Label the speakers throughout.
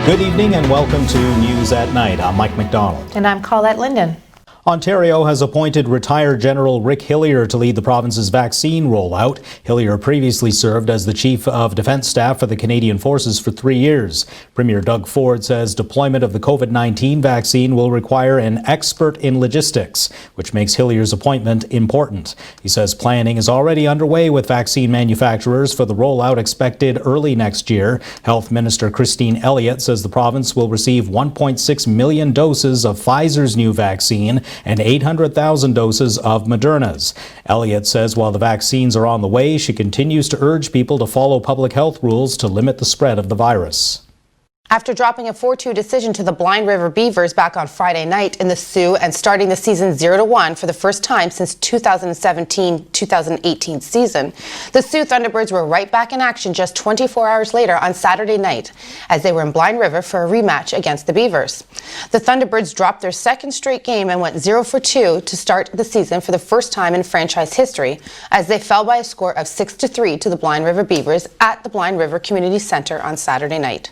Speaker 1: Good evening and welcome to News at Night. I'm Mike McDonald.
Speaker 2: And I'm Colette Linden.
Speaker 1: Ontario has appointed retired General Rick Hillier to lead the province's vaccine rollout. Hillier previously served as the Chief of Defence Staff for the Canadian Forces for 3 years. Premier Doug Ford says deployment of the COVID-19 vaccine will require an expert in logistics, which makes Hillier's appointment important. He says planning is already underway with vaccine manufacturers for the rollout expected early next year. Health Minister Christine Elliott says the province will receive 1.6 million doses of Pfizer's new vaccine and 800,000 doses of Moderna's. Elliott says while the vaccines are on the way, she continues to urge people to follow public health rules to limit the spread of the virus.
Speaker 2: After dropping a 4-2 decision to the Blind River Beavers back on Friday night in the Sault and starting the season 0-1 for the first time since 2017-2018 season, the Sault Thunderbirds were right back in action just 24 hours later on Saturday night as they were in Blind River for a rematch against the Beavers. The Thunderbirds dropped their second straight game and went 0-2 to start the season for the first time in franchise history as they fell by a score of 6-3 to the Blind River Beavers at the Blind River Community Centre on Saturday night.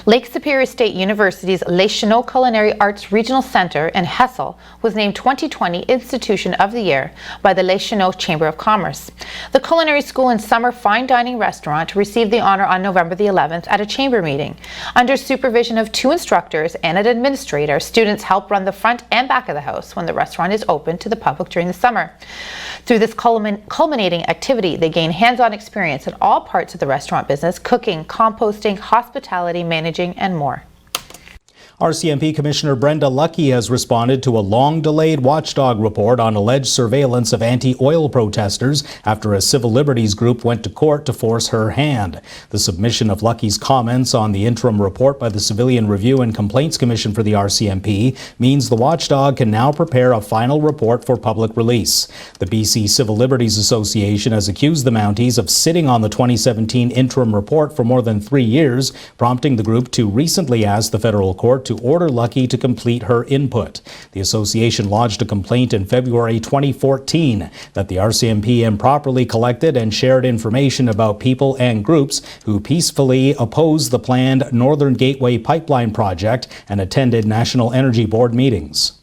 Speaker 2: Lake Superior State University's Les Chenaux Culinary Arts Regional Centre in Hessel was named 2020 Institution of the Year by the Les Chenaux Chamber of Commerce. The culinary school and summer fine dining restaurant received the honor on November the 11th at a chamber meeting. Under supervision of 2 instructors and an administrator, students help run the front and back of the house when the restaurant is open to the public during the summer. Through this culminating activity, they gain hands-on experience in all parts of the restaurant business: cooking, composting, hospitality, managing, and more.
Speaker 1: RCMP Commissioner Brenda Lucki has responded to a long-delayed watchdog report on alleged surveillance of anti-oil protesters after a civil liberties group went to court to force her hand. The submission of Lucki's comments on the interim report by the Civilian Review and Complaints Commission for the RCMP means the watchdog can now prepare a final report for public release. The BC Civil Liberties Association has accused the Mounties of sitting on the 2017 interim report for more than 3 years, prompting the group to recently ask the federal court to order Lucki to complete her input. The association lodged a complaint in February 2014 that the RCMP improperly collected and shared information about people and groups who peacefully opposed the planned Northern Gateway Pipeline project and attended National Energy Board meetings.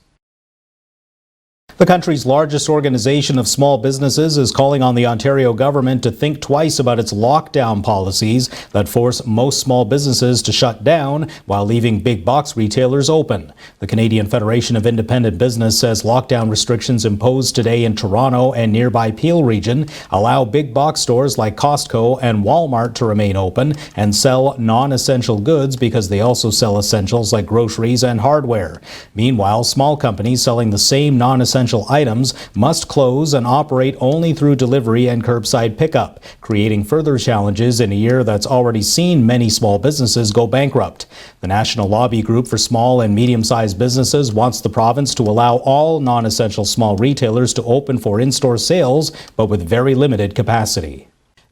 Speaker 1: The country's largest organization of small businesses is calling on the Ontario government to think twice about its lockdown policies that force most small businesses to shut down while leaving big box retailers open. The Canadian Federation of Independent Business says lockdown restrictions imposed today in Toronto and nearby Peel region allow big box stores like Costco and Walmart to remain open and sell non-essential goods because they also sell essentials like groceries and hardware. Meanwhile, small companies selling the same non-essential items must close and operate only through delivery and curbside pickup, creating further challenges in a year that's already seen many small businesses go bankrupt. The National Lobby Group for Small and Medium-Sized Businesses wants the province to allow all non-essential small retailers to open for in-store sales, but with very limited capacity.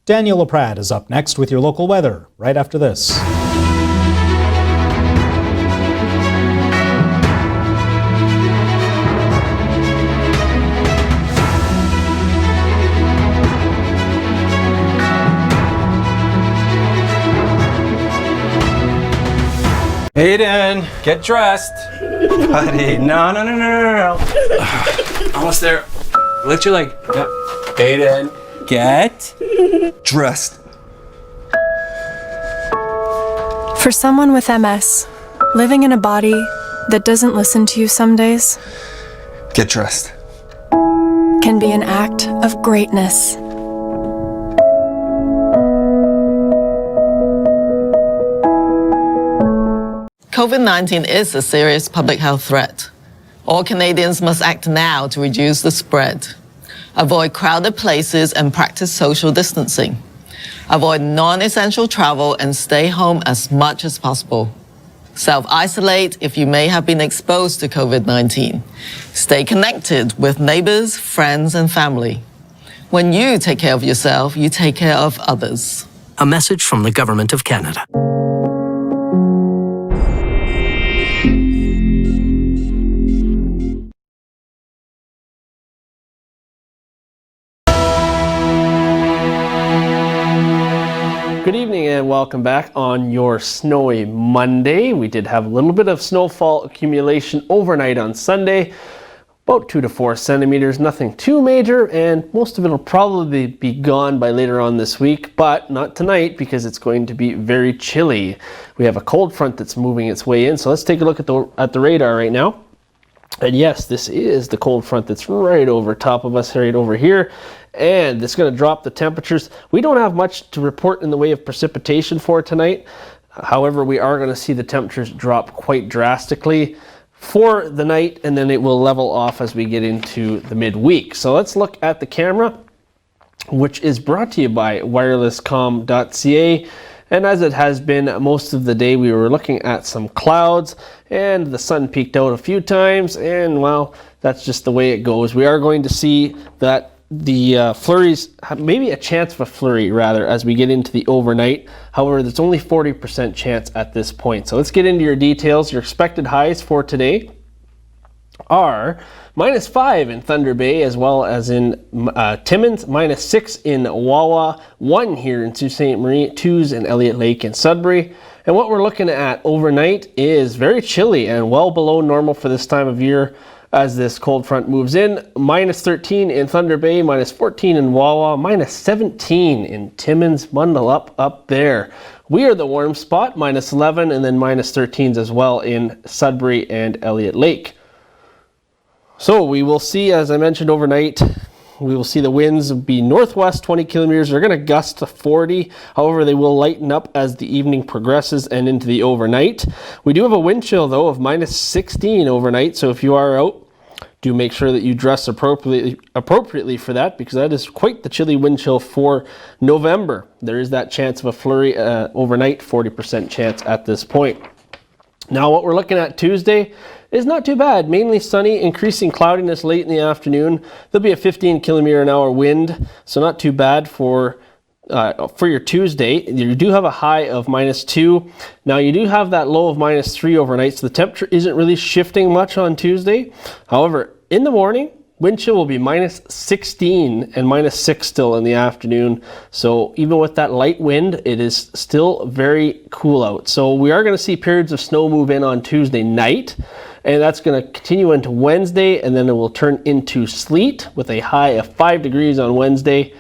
Speaker 1: Daniel LaPrade is up next with your local weather, right after this.
Speaker 3: Aiden, get dressed. Buddy, no. Almost there. Lift your leg. Yeah. Aiden, get dressed.
Speaker 4: For someone with MS, living in a body that doesn't listen to you some days
Speaker 3: Get dressed.
Speaker 4: can be an act of greatness.
Speaker 5: COVID-19 is a serious public health threat. All Canadians must act now to reduce the spread. Avoid crowded places and practice social distancing. Avoid non-essential travel and stay home as much as possible. Self-isolate if you may have been exposed to COVID-19. Stay connected with neighbors, friends, and family. When you take care of yourself, you take care of others.
Speaker 6: A message from the Government of Canada.
Speaker 7: Good evening and welcome. welcome back on your snowy Monday. We did have a little bit of snowfall accumulation overnight on Sunday, about 2 to 4 centimeters, nothing too major, and most of it will probably be gone by later on this week, but not tonight because it's going to be very chilly. We have a cold front that's moving its way in, so let's take a look at the radar right now. And yes, this is the cold front that's right over top of us, right over here. And it's going to drop the temperatures. We don't have much to report in the way of precipitation for tonight. However, we are going to see the temperatures drop quite drastically for the night, and then it will level off as we get into the midweek. So let's look at the camera, which is brought to you by wirelesscom.ca. And as it has been most of the day, we were looking at some clouds and the sun peeked out a few times, and well, that's just the way it goes. We are going to see that the flurries, maybe a chance of a flurry rather, as we get into the overnight. However, there's only 40% chance at this point. So let's get into your details. Your expected highs for today are -5 in Thunder Bay, as well as in Timmins, -6 in Wawa, 1 here in Sault Ste. Marie, 2s in Elliott Lake and Sudbury. And what we're looking at overnight is very chilly and well below normal for this time of year as this cold front moves in. -13 in Thunder Bay, -14 in Wawa, -17 in Timmins. Bundle up there. We are the warm spot, -11, and then -13s as well in Sudbury and Elliott Lake. So we will see, as I mentioned overnight, we will see the winds be northwest 20 kilometers. They're going to gust to 40. However, they will lighten up as the evening progresses and into the overnight. We do have a wind chill, though, of -16 overnight. So if you are out, do make sure that you dress appropriately for that, because that is quite the chilly wind chill for November. There is that chance of a flurry overnight, 40% chance at this point. Now what we're looking at Tuesday is not too bad. Mainly sunny, increasing cloudiness late in the afternoon. There'll be a 15 kilometer an hour wind, so not too bad for your Tuesday. You do have a high of -2. Now you do have that low of -3 overnight, so the temperature isn't really shifting much on Tuesday. However, in the morning, wind chill will be -16 and -6 still in the afternoon. So even with that light wind, it is still very cool out. So we are going to see periods of snow move in on Tuesday night, and that's going to continue into Wednesday, and then it will turn into sleet with a high of 5 degrees on Wednesday.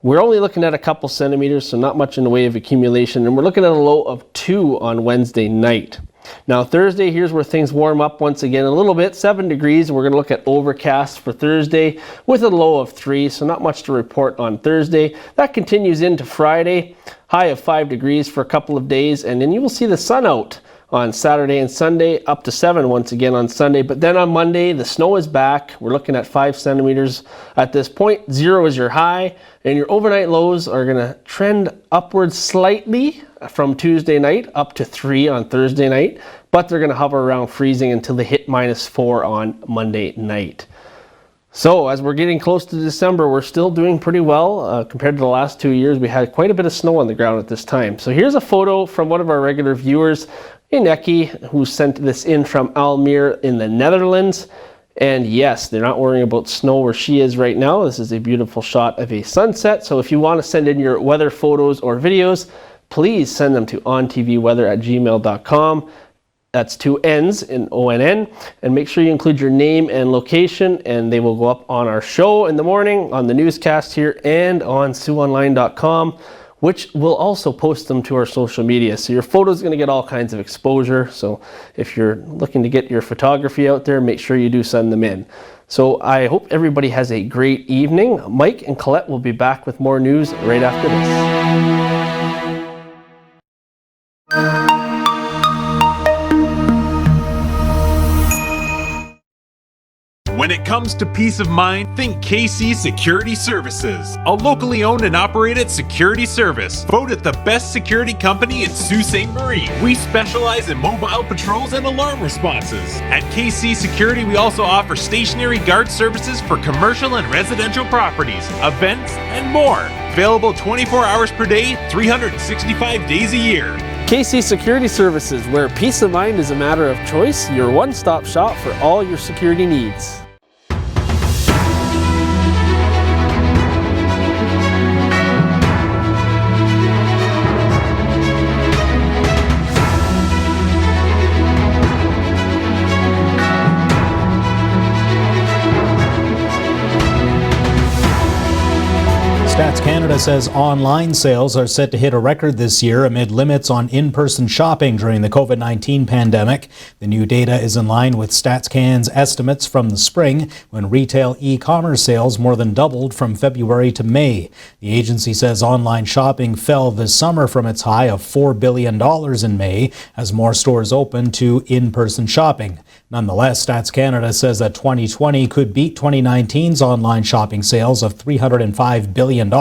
Speaker 7: We're only looking at a couple centimeters, so not much in the way of accumulation, and we're looking at a low of 2 on Wednesday night. Now Thursday, here's where things warm up once again a little bit, 7 degrees. We're going to look at overcast for Thursday with a low of 3, so not much to report on Thursday. That continues into Friday, high of 5 degrees for a couple of days, and then you will see the sun out on Saturday and Sunday, up to 7 once again on Sunday. But then on Monday, the snow is back. We're looking at 5 centimeters at this point. 0 is your high, and your overnight lows are going to trend upwards slightly from Tuesday night up to 3 on Thursday night, but they're going to hover around freezing until they hit -4 on Monday night. So as we're getting close to December, we're still doing pretty well compared to the last 2 years. We had quite a bit of snow on the ground at this time. So here's a photo from one of our regular viewers, Ineki, who sent this in from Almere in the Netherlands. And yes, they're not worrying about snow where she is right now. This is a beautiful shot of a sunset. So if you want to send in your weather photos or videos, please send them to ontvweather@gmail.com. That's 2 N's in ONN, and make sure you include your name and location, and they will go up on our show in the morning, on the newscast here, and on SiouxOnline.com, which will also post them to our social media. So your photo is going to get all kinds of exposure. So if you're looking to get your photography out there, make sure you do send them in. So I hope everybody has a great evening. Mike and Colette will be back with more news right after this.
Speaker 8: When it comes to peace of mind, think KC Security Services, a locally owned and operated security service, voted the best security company in Sault Ste. Marie. We specialize in mobile patrols and alarm responses. At KC Security, we also offer stationary guard services for commercial and residential properties, events, and more. Available 24 hours per day, 365 days a year.
Speaker 7: KC Security Services, where peace of mind is a matter of choice, your one-stop shop for all your security needs.
Speaker 1: Canada says online sales are set to hit a record this year amid limits on in-person shopping during the COVID-19 pandemic. The new data is in line with StatsCan's estimates from the spring, when retail e-commerce sales more than doubled from February to May. The agency says online shopping fell this summer from its high of $4 billion in May as more stores opened to in-person shopping. Nonetheless, Stats Canada says that 2020 could beat 2019's online shopping sales of $305 billion,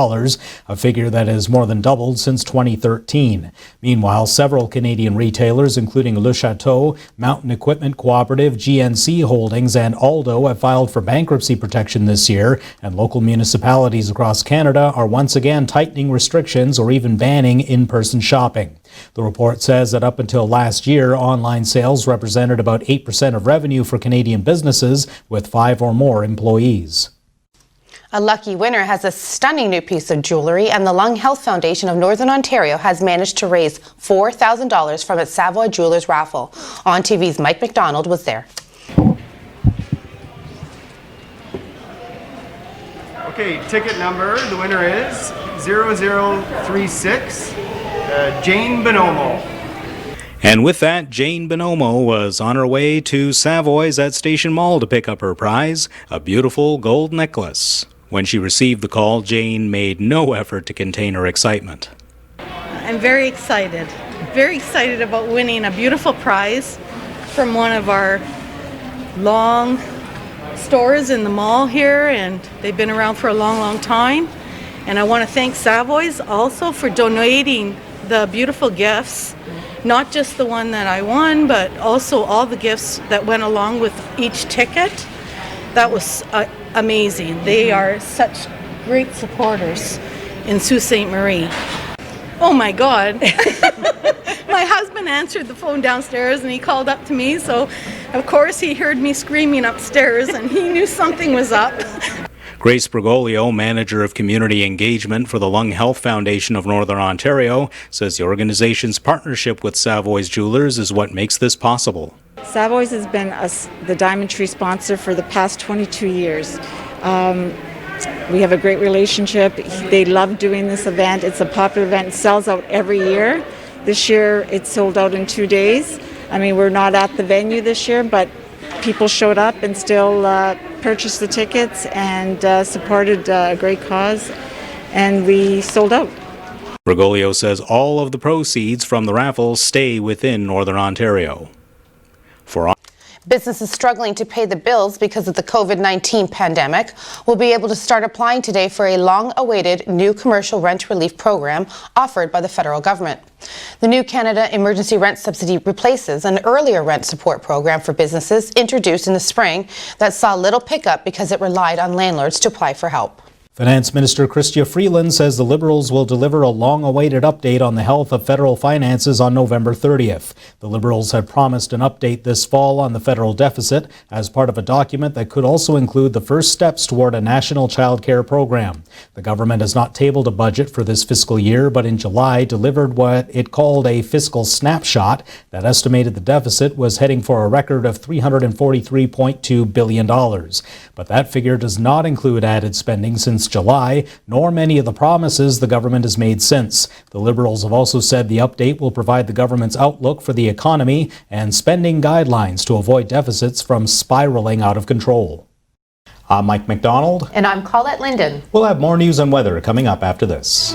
Speaker 1: a figure that has more than doubled since 2013. Meanwhile, several Canadian retailers, including Le Chateau, Mountain Equipment Cooperative, GNC Holdings, and Aldo, have filed for bankruptcy protection this year, and local municipalities across Canada are once again tightening restrictions or even banning in-person shopping. The report says that up until last year, online sales represented about 8% of revenue for Canadian businesses with 5 or more employees.
Speaker 2: A lucky winner has a stunning new piece of jewelry, and the Lung Health Foundation of Northern Ontario has managed to raise $4,000 from its Savoy Jewelers raffle. On TV's Mike McDonald was there.
Speaker 9: Okay, ticket number, the winner is 0036, Jane Bonomo.
Speaker 1: And with that, Jane Bonomo was on her way to Savoy's at Station Mall to pick up her prize, a beautiful gold necklace. When she received the call, Jane made no effort to contain her excitement.
Speaker 10: I'm very excited about winning a beautiful prize from one of our long stores in the mall here, and they've been around for a long time. And I want to thank Savoy's also for donating the beautiful gifts, not just the one that I won, but also all the gifts that went along with each ticket. That was amazing. They are such great supporters in Sault Ste. Marie. Oh my God. My husband answered the phone downstairs and he called up to me, so of course he heard me screaming upstairs and he knew something was up.
Speaker 1: Grace Bergoglio, manager of community engagement for the Lung Health Foundation of Northern Ontario, says the organization's partnership with Savoy's Jewelers is what makes this possible.
Speaker 11: Savoy's has been the Diamond Tree sponsor for the past 22 years. We have a great relationship. They love doing this event. It's a popular event. It sells out every year. This year it sold out in 2 days. I mean, we're not at the venue this year, but people showed up and still purchased the tickets and supported a great cause, and we sold out.
Speaker 1: Bergoglio says all of the proceeds from the raffle stay within Northern Ontario.
Speaker 2: Businesses struggling to pay the bills because of the COVID-19 pandemic will be able to start applying today for a long-awaited new commercial rent relief program offered by the federal government. The new Canada Emergency Rent Subsidy replaces an earlier rent support program for businesses introduced in the spring that saw little pickup because it relied on landlords to apply for help.
Speaker 1: Finance Minister Chrystia Freeland says the Liberals will deliver a long-awaited update on the health of federal finances on November 30th. The Liberals had promised an update this fall on the federal deficit as part of a document that could also include the first steps toward a national child care program. The government has not tabled a budget for this fiscal year, but in July delivered what it called a fiscal snapshot that estimated the deficit was heading for a record of $343.2 billion. But that figure does not include added spending since July, nor many of the promises the government has made since. The Liberals have also said the update will provide the government's outlook for the economy and spending guidelines to avoid deficits from spiraling out of control. I'm Mike McDonald.
Speaker 2: And I'm Colette Linden.
Speaker 1: We'll have more news and weather coming up after this.